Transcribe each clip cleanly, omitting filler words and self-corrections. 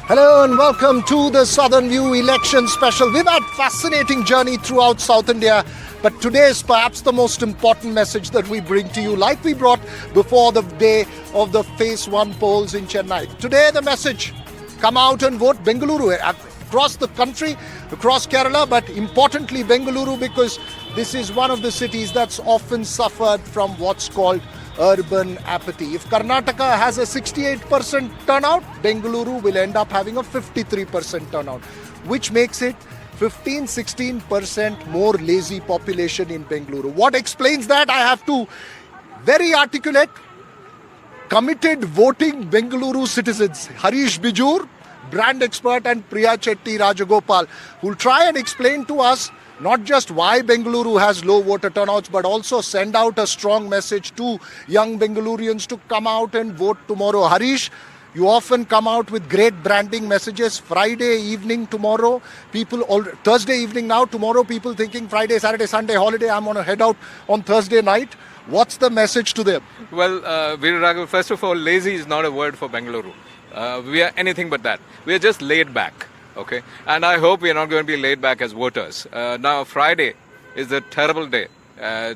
Hello and welcome to the Southern View election special. We've had fascinating journey throughout South India, but today is perhaps the most important message that we bring to you, like we brought before the day of the Phase 1 polls in Chennai. Today the message, come out and vote Bengaluru, across the country, across Kerala, but importantly Bengaluru, because this is one of the cities that's often suffered from what's called urban apathy. If Karnataka has a 68% turnout, Bengaluru will end up having a 53% turnout, which makes it 15-16% more lazy population in Bengaluru. What explains that? I have two very articulate, committed voting Bengaluru citizens, Harish Bijur, brand expert, and Priya Chetty Rajagopal, who will try and explain to us not just why Bengaluru has low voter turnouts, but also send out a strong message to young Bengalurians to come out and vote tomorrow. Harish, you often come out with great branding messages. Friday evening tomorrow, Thursday evening now, tomorrow people thinking Friday, Saturday, Sunday, holiday, I'm going to head out on Thursday night. What's the message to them? Well, Veer Raghav, first of all, lazy is not a word for Bengaluru. We are anything but that. We are just laid back. Okay, and I hope we are not going to be laid back as voters. Now, Friday is a terrible day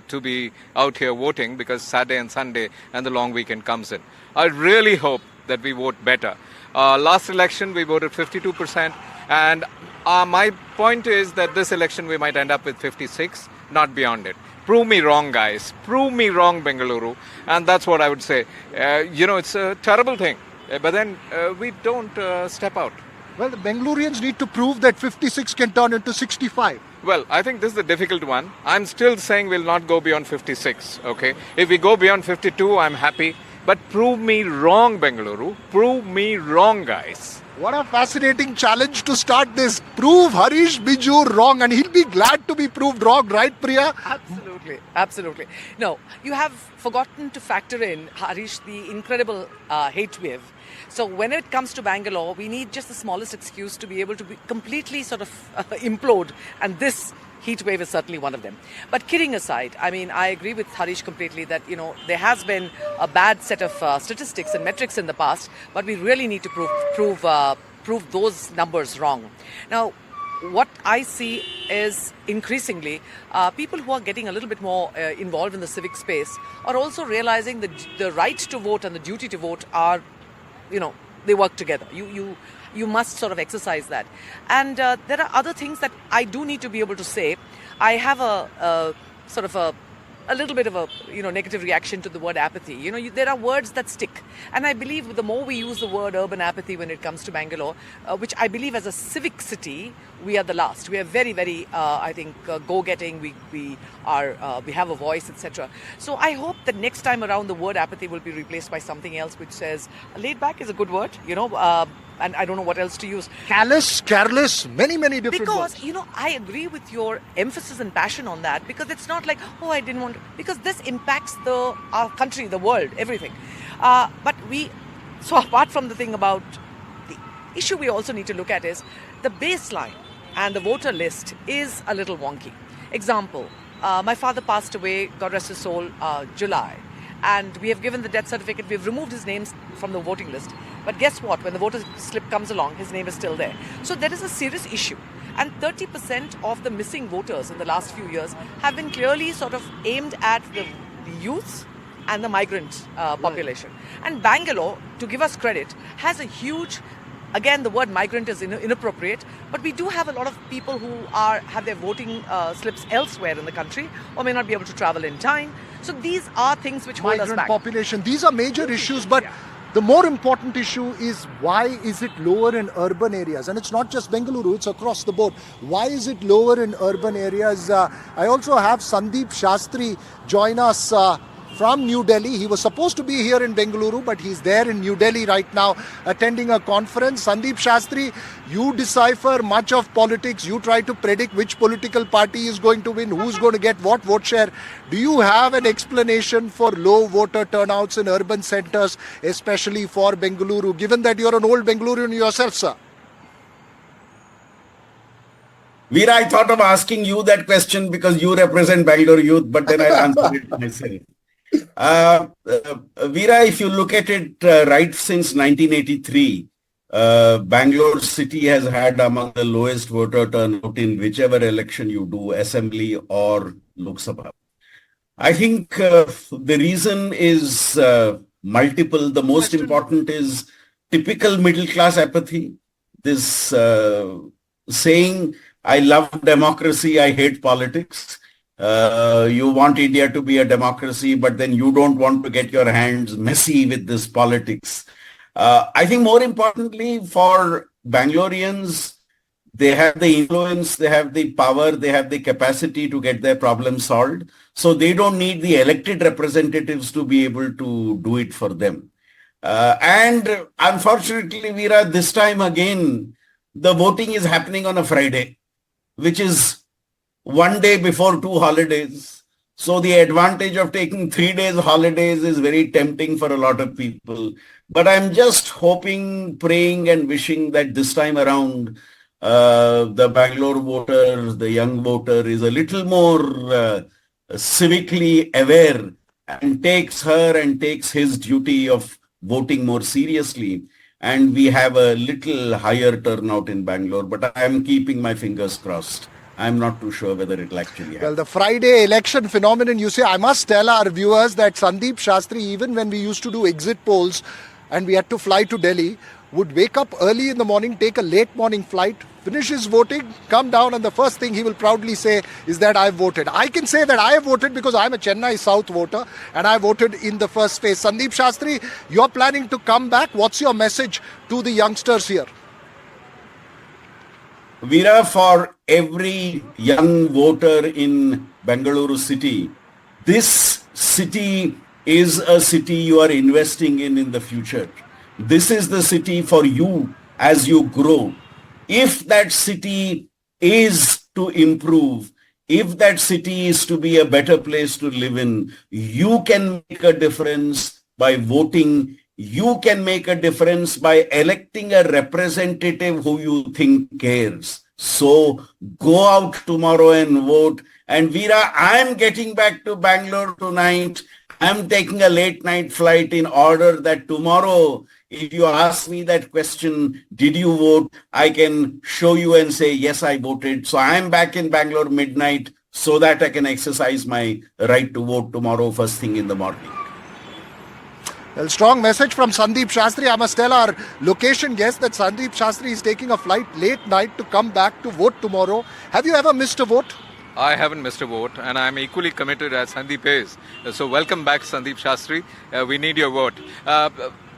to be out here voting, because Saturday and Sunday and the long weekend comes in. I really hope that we vote better. Last election, we voted 52%, and my point is that this election we might end up with 56, not beyond it. Prove me wrong, guys. Prove me wrong, Bengaluru. And that's what I would say. It's a terrible thing, but then we don't step out. Well, the Bengalurians need to prove that 56 can turn into 65. Well, I think this is the difficult one. I'm still saying we'll not go beyond 56, okay? If we go beyond 52, I'm happy. But prove me wrong, Bengaluru. Prove me wrong, guys. What a fascinating challenge to start this. Prove Harish Bijur wrong, and he'll be glad to be proved wrong, right, Priya? Absolutely, absolutely. No, you have forgotten to factor in, Harish, the incredible hate wave. So when it comes to Bangalore, we need just the smallest excuse to be able to be completely sort of implode. And this heat wave is certainly one of them. But kidding aside, I mean, I agree with Harish completely that, there has been a bad set of statistics and metrics in the past, but we really need to prove those numbers wrong. Now, what I see is increasingly people who are getting a little bit more involved in the civic space are also realizing that the right to vote and the duty to vote are, they work together. You must sort of exercise that. And there are other things that I do need to be able to say. I have a sort of a little bit of a negative reaction to the word apathy. There are words that stick, and I believe the more we use the word urban apathy when it comes to Bangalore, which I believe as a civic city we are the last. We are very, very I think go-getting. We have a voice, etc. So I hope that next time around the word apathy will be replaced by something else which says laid back is a good word. And I don't know what else to use. Callous, careless, many different words. Because, I agree with your emphasis and passion on that, because it's not like, I didn't want to, because this impacts our country, the world, everything. So apart from the thing about the issue we also need to look at is the baseline and the voter list is a little wonky. Example, my father passed away, God rest his soul, July. And we have given the death certificate, we've removed his name from the voting list. But guess what? When the voter slip comes along, his name is still there. So there is a serious issue. And 30% of the missing voters in the last few years have been clearly sort of aimed at the youths and the migrant population. Right. And Bangalore, to give us credit, has a huge, again, the word migrant is inappropriate, but we do have a lot of people who have their voting slips elsewhere in the country or may not be able to travel in time. So these are things which hold us back. Migrant population, these are major issues, but the more important issue is, why is it lower in urban areas? And it's not just Bengaluru, it's across the board. Why is it lower in urban areas? I also have Sandeep Shastri join us from New Delhi. He was supposed to be here in Bengaluru, but he's there in New Delhi right now attending a conference. Sandeep Shastri, you decipher much of politics. You try to predict which political party is going to win, who's going to get what vote share. Do you have an explanation for low voter turnouts in urban centers, especially for Bengaluru, given that you're an old Bengalurian yourself, sir? Veera, I thought of asking you that question because you represent Bangalore youth, but then I'll answer it myself. Veera, if you look at it right since 1983, Bangalore city has had among the lowest voter turnout in whichever election you do, assembly or Lok Sabha. I think the reason is multiple. The most important is typical middle class apathy. This saying, I love democracy, I hate politics. You want India to be a democracy, but then you don't want to get your hands messy with this politics. I think more importantly for Bangaloreans, they have the influence, they have the power, they have the capacity to get their problems solved. So they don't need the elected representatives to be able to do it for them. And unfortunately, Veera, this time again, the voting is happening on a Friday, which is one day before two holidays. So the advantage of taking 3 days holidays is very tempting for a lot of people. But I'm just hoping, praying and wishing that this time around, the Bangalore voter, the young voter is a little more civically aware and takes her and takes his duty of voting more seriously. And we have a little higher turnout in Bangalore, but I am keeping my fingers crossed. I'm not too sure whether it will actually happen. Well, the Friday election phenomenon, you say, I must tell our viewers that Sandeep Shastri, even when we used to do exit polls and we had to fly to Delhi, would wake up early in the morning, take a late morning flight, finish his voting, come down, and the first thing he will proudly say is that I voted. I can say that I have voted because I'm a Chennai South voter and I voted in the first phase. Sandeep Shastri, you're planning to come back. What's your message to the youngsters here? Veera, for every young voter in Bengaluru city, this city is a city you are investing in the future. This is the city for you as you grow. If that city is to improve, if that city is to be a better place to live in, you can make a difference by voting. You can make a difference by electing a representative who you think cares. So go out tomorrow and vote. And Veera, I'm getting back to Bangalore tonight. I'm taking a late night flight in order that tomorrow, if you ask me that question, did you vote? I can show you and say, yes, I voted. So I'm back in Bangalore midnight so that I can exercise my right to vote tomorrow first thing in the morning. Well, strong message from Sandeep Shastri. I must tell our location guest that Sandeep Shastri is taking a flight late night to come back to vote tomorrow. Have you ever missed a vote? I haven't missed a vote, and I'm equally committed as Sandeep is. So welcome back, Sandeep Shastri. We need your vote.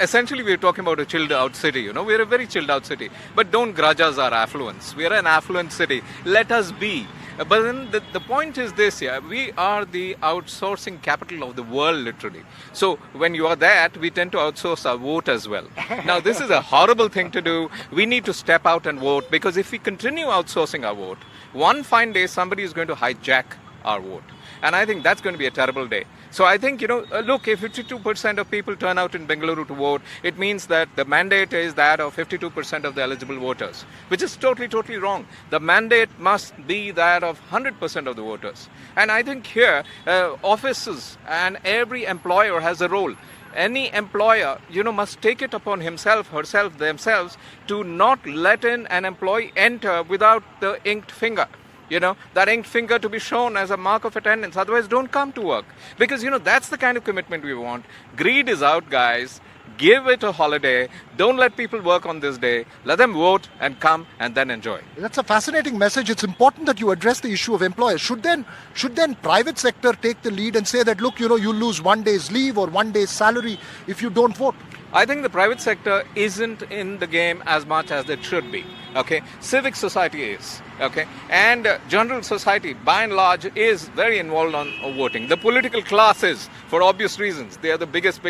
Essentially, we're talking about a chilled out city. You know, we're a very chilled out city. But don't grudge us our affluence. We're an affluent city. Let us be. But then the point is this, yeah, we are the outsourcing capital of the world, literally. So when you are that, we tend to outsource our vote as well. Now, this is a horrible thing to do. We need to step out and vote, because if we continue outsourcing our vote, one fine day somebody is going to hijack our vote. And I think that's going to be a terrible day. So I think, you know, look, if 52% of people turn out in Bengaluru to vote, it means that the mandate is that of 52% of the eligible voters, which is totally wrong. The mandate must be that of 100% of the voters. And I think here, offices and every employer has a role. Any employer, you know, must take it upon himself, herself, themselves to not let in an employee enter without the inked finger. You know, that inked finger to be shown as a mark of attendance. Otherwise, don't come to work. Because, you know, that's the kind of commitment we want. Greed is out, guys. Give it a holiday. Don't let people work on this day. Let them vote and come and then enjoy. That's a fascinating message. It's important that you address the issue of employers. Should then private sector take the lead and say that, look, you know, you lose 1 day's leave or 1 day's salary if you don't vote? I think the private sector isn't in the game as much as it should be. Okay, civic society is. Okay, and general society, by and large, is very involved on voting. The political classes, for obvious reasons, they are the biggest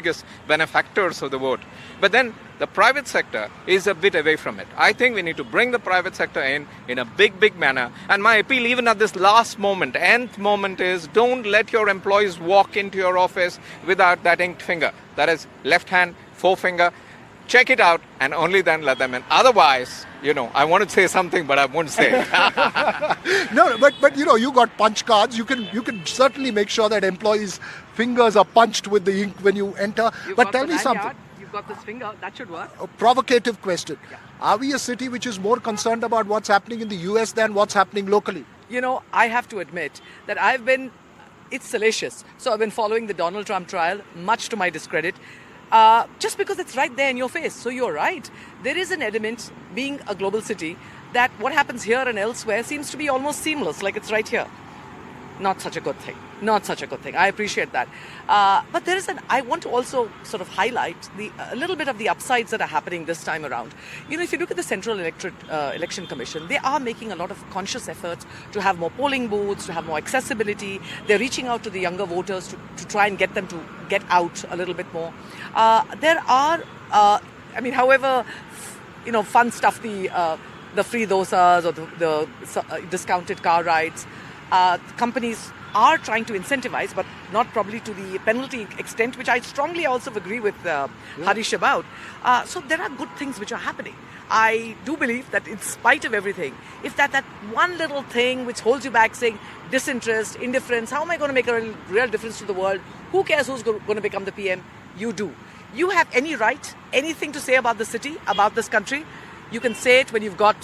benefactors of the vote. But then the private sector is a bit away from it. I think we need to bring the private sector in a big manner. And my appeal, even at this last moment, nth moment, is don't let your employees walk into your office without that inked finger. That is left hand, forefinger. Check it out and only then let them in. Otherwise, you know, I want to say something, but I won't say it. No, but you know, you got punch cards. You can certainly make sure that employees' fingers are punched with the ink when you enter. But tell me something. got this finger. That should work. A provocative question. Are we a city which is more concerned about what's happening in the US than what's happening locally? You know, I have to admit that it's salacious. So I've been following the Donald Trump trial, much to my discredit, just because it's right there in your face. So you're right. There is an element, being a global city, that what happens here and elsewhere seems to be almost seamless, like it's right here. Not such a good thing. Not such a good thing. I appreciate that. But I want to also sort of highlight a little bit of the upsides that are happening this time around. You know, if you look at the Central Election Commission, they are making a lot of conscious efforts to have more polling booths, to have more accessibility. They're reaching out to the younger voters to try and get them to get out a little bit more. There are, however, fun stuff, the free dosas or the discounted car rides, companies are trying to incentivize, but not probably to the penalty extent, which I strongly also agree with Harish about. So there are good things which are happening. I do believe that in spite of everything, if that one little thing which holds you back, saying disinterest, indifference, how am I going to make a real difference to the world? Who cares who's going to become the PM? You do. You have any right, anything to say about the city, about this country, you can say it when you've got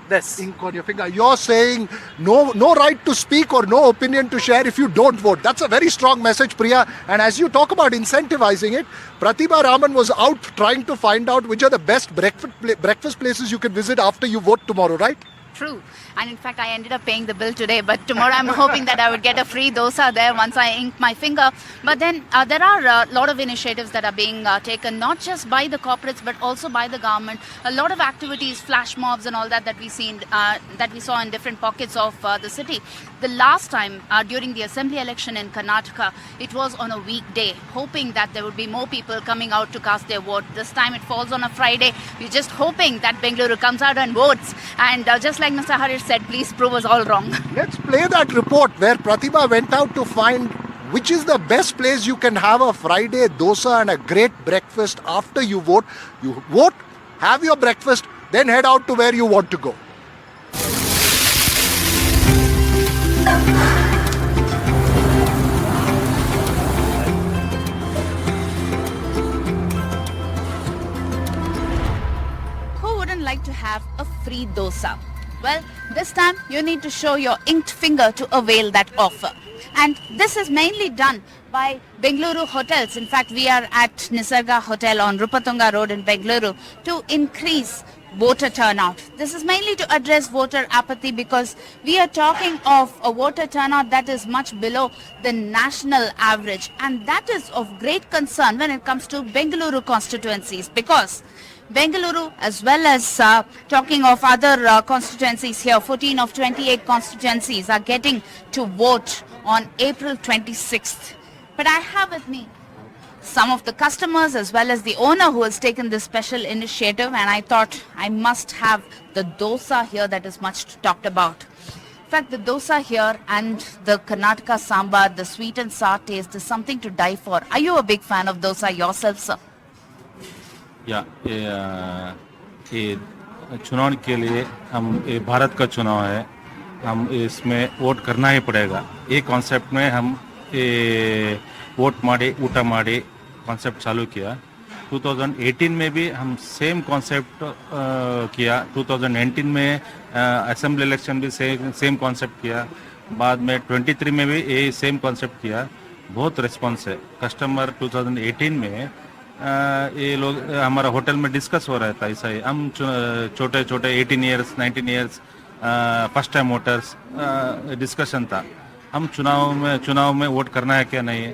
this ink on your finger. You're saying no right to speak or no opinion to share if you don't vote. That's a very strong message, Priya. And as you talk about incentivizing it, Pratibha Raman was out trying to find out which are the best breakfast places you can visit after you vote tomorrow, right? True. And in fact, I ended up paying the bill today. But tomorrow I'm hoping that I would get a free dosa there once I ink my finger. But then there are a lot of initiatives that are being taken, not just by the corporates, but also by the government. A lot of activities, flash mobs and all that we saw in different pockets of the city. The last time during the assembly election in Karnataka, it was on a weekday, hoping that there would be more people coming out to cast their vote. This time it falls on a Friday. We're just hoping that Bengaluru comes out and votes. And just like Mr. Harish said, please prove us all wrong. Let's play that report where Pratibha went out to find which is the best place you can have a Friday dosa and a great breakfast after you vote. You vote, have your breakfast, then head out to where you want to go. Who wouldn't like to have a free dosa? Well, this time you need to show your inked finger to avail that offer. And this is mainly done by Bengaluru hotels. In fact, we are at Nisarga Hotel on Rupatunga Road in Bengaluru to increase voter turnout. This is mainly to address voter apathy because we are talking of a voter turnout that is much below the national average. And that is of great concern when it comes to Bengaluru constituencies, because Bengaluru, as well as talking of other constituencies here, 14 of 28 constituencies are getting to vote on April 26th. But I have with me some of the customers as well as the owner who has taken this special initiative, and I thought I must have the dosa here that is much talked about. In fact, the dosa here and the Karnataka sambar, the sweet and sour taste is something to die for. Are you a big fan of dosa yourself, sir? या ये चुनाव के लिए हम ये भारत का चुनाव है, हम इसमें वोट करना ही पड़ेगा. ये कॉन्सेप्ट में हम ये वोट मारे ऊट मारे कॉन्सेप्ट चालू किया. 2018 में भी हम सेम कॉन्सेप्ट किया. 2019 में असेंबली इलेक्शन भी सेम कॉन्सेप्ट किया. बाद में 23 में भी ये सेम कॉन्सेप्ट किया. बहुत रिस्पॉन्स है कस्टमर. 2018 में ये लोग हमारा होटल में डिस्कस हो रहा था ऐसा ही. हम छोटे छोटे 18 years 19 years first time voters discussion था. हम चुनाव में वोट करना है क्या नहीं.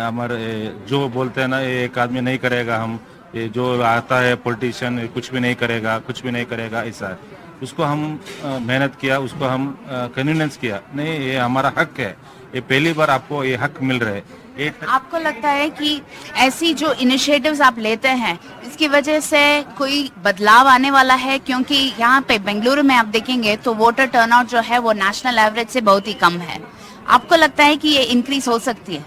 हमारे जो बोलते हैं ना, ये एक आदमी नहीं करेगा, हम ये जो आता है पॉलिटिशियन कुछ भी नहीं करेगा ऐसा है. उसको हम मेहनत किया, उसको हम कन्वीनियंस किया. नहीं, ये हमारा हक है, ये पहली बार आपको ये हक मिल रहा है. आपको लगता है कि ऐसी जो इनिशिएटिव्स आप लेते हैं इसकी वजह से कोई बदलाव आने वाला है? क्योंकि यहाँ पे बेंगलुरु में आप देखेंगे तो वोटर टर्नआउट जो है वो नेशनल एवरेज से बहुत ही कम है. आपको लगता है कि ये इंक्रीज हो सकती है?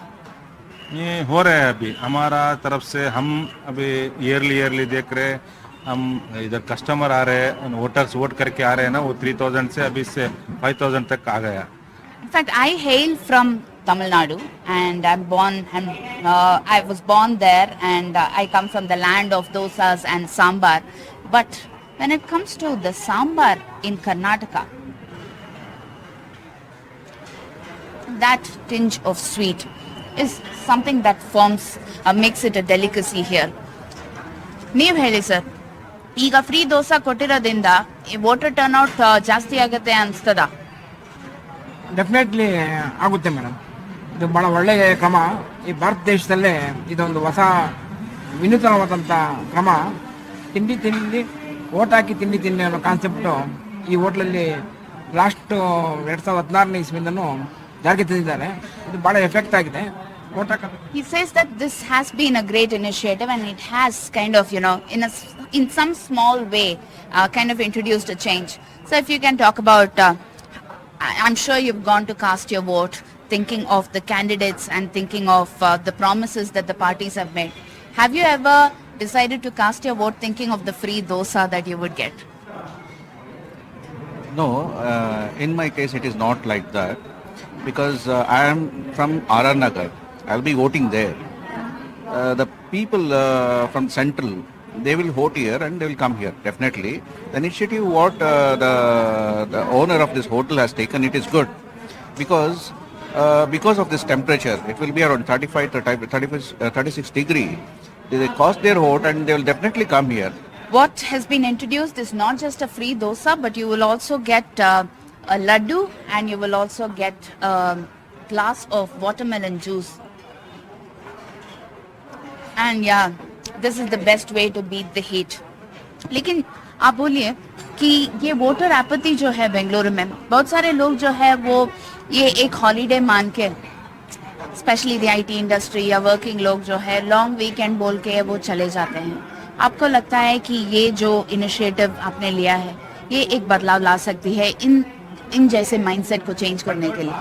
ये हो रहा है अभी हमारा तरफ से. हम अभी ईयरली देख रहे हैं. हम इधर कस्टमर आ रहे हैं, वोटर्स वोट करके आ रहे हैं ना, वो 3000 से अभी से 5000 तक आ गया. In fact, I hail from Tamil Nadu, and I was born there, and I come from the land of dosas and sambar. But when it comes to the sambar in Karnataka, that tinge of sweet is something that makes it a delicacy here. ನೀವು ಹೇಳಿ sir, ಈಗ free dosa ಕೊಟ್ಟಿರೋದ್ರಿಂದ ಈ voter turnout ಜಾಸ್ತಿ ಆಗುತ್ತೆ ಅನ್ಸ್ತದ? Definitely ಆಗುತ್ತೆ madam. ಇದು ಭಾಳ ಒಳ್ಳೆಯ ಕ್ರಮ. ಈ ಭಾರತ ದೇಶದಲ್ಲೇ ಇದೊಂದು ಹೊಸ ವಿನೂತನವಾದಂಥ ಕ್ರಮ. ತಿಂಡಿ ಓಟ್ ಹಾಕಿ ತಿಂಡಿ ಅನ್ನೋ ಕಾನ್ಸೆಪ್ಟು ಈ ಹೋಟ್ಲಲ್ಲಿ ಲಾಸ್ಟ್ 2016ನೇ ಇಸ್ವಿಯಿಂದನೂ ಜಾರಿಗೆ ತಂದಿದ್ದಾರೆ. ಇದು ಭಾಳ ಎಫೆಕ್ಟ್ ಆಗಿದೆ. He says that this has been a great initiative, and it has kind of, in some small way, kind of introduced a change. So if you can talk about, I'm sure you've gone to cast your vote thinking of the candidates and thinking of the promises that the parties have made. Have you ever decided to cast your vote thinking of the free dosa that you would get? No, in my case it is not like that, because I am from R.R. Nagar. I'll be voting there. The people from Central, they will vote here and they will come here, definitely. The initiative what the owner of this hotel has taken, it is good. Because of this temperature, it will be around 36 degree. They cost their vote and they will definitely come here. What has been introduced is not just a free dosa, but you will also get a laddu, and you will also get a glass of watermelon juice. And yeah, this is the best way to beat the heat. लेकिन आप बोलिए कि ये voter आपत्ति जो है बेंगलुरु में, बहुत सारे लोग जो है वो ये एक हॉलीडे मान के, स्पेशली द आईटी इंडस्ट्री या वर्किंग लोग जो है लॉन्ग वीकेंड बोल के वो चले जाते हैं. आपको लगता है कि ये जो इनिशिएटिव आपने लिया है ये एक बदलाव ला सकती है इन जैसे माइंडसेट को चेंज करने के लिए?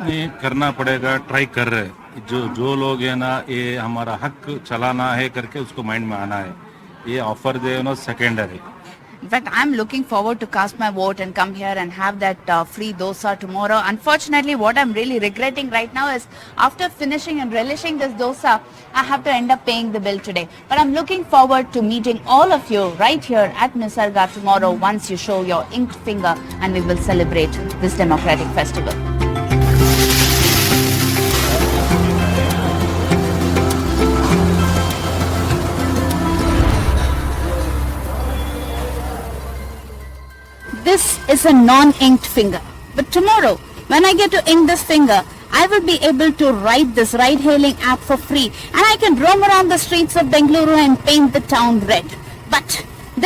नहीं, करना पड़ेगा, ट्राई कर रहे हैं. जो लोग है ना, ये हमारा हक चलाना है करके उसको माइंड में आना है. ये ऑफर जो है ना secondary. In fact, I'm looking forward to cast my vote and come here and have that free dosa tomorrow. Unfortunately, what I'm really regretting right now is after finishing and relishing this dosa, I have to end up paying the bill today. But I'm looking forward to meeting all of you right here at Nisarga tomorrow once you show your inked finger, and we will celebrate this democratic festival. This is a non-inked finger. But tomorrow, when I get to ink this finger, I will be able to ride this ride-hailing app for free, and I can roam around the streets of Bengaluru and paint the town red. But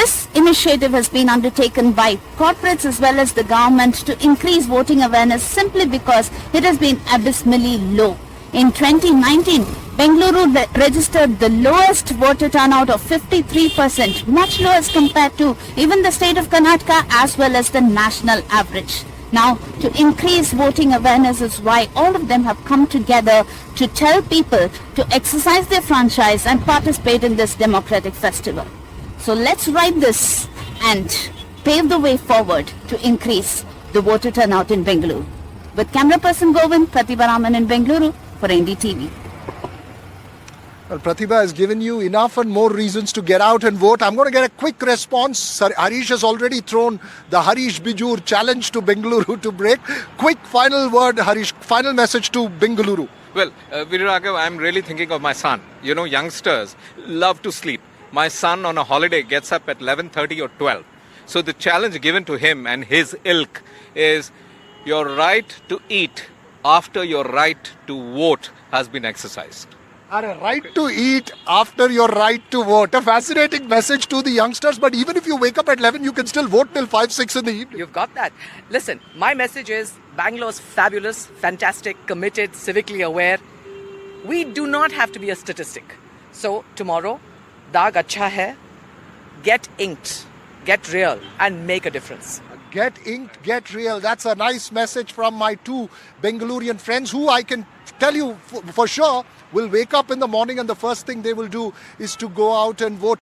this initiative has been undertaken by corporates as well as the government to increase voting awareness simply because it has been abysmally low. In 2019, Bengaluru registered the lowest voter turnout of 53%, much lower as compared to even the state of Karnataka as well as the national average. Now, to increase voting awareness is why all of them have come together to tell people to exercise their franchise and participate in this democratic festival. So let's ride this and pave the way forward to increase the voter turnout in Bengaluru. With camera person Govind, Pratibha Raman in Bengaluru for NDTV. Well, Pratibha has given you enough and more reasons to get out and vote. I'm going to get a quick response. Harish has already thrown the Harish Bijur challenge to Bengaluru to break. Quick final word, Harish, final message to Bengaluru. Well, Viraghav, I'm really thinking of my son. You know, youngsters love to sleep. My son on a holiday gets up at 11:30 or 12. So the challenge given to him and his ilk is your right to eat after your right to vote has been exercised. A right to eat after your right to vote. A fascinating message to the youngsters, but even if you wake up at 11, you can still vote till 5, 6 in the evening. You've got that. Listen, my message is Bangalore's fabulous, fantastic, committed, civically aware. We do not have to be a statistic. So tomorrow, Daag Acha Hai, get inked, get real, and make a difference. Get inked, get real. That's a nice message from my two Bengalurian friends who I can tell you for sure will wake up in the morning and the first thing they will do is to go out and vote.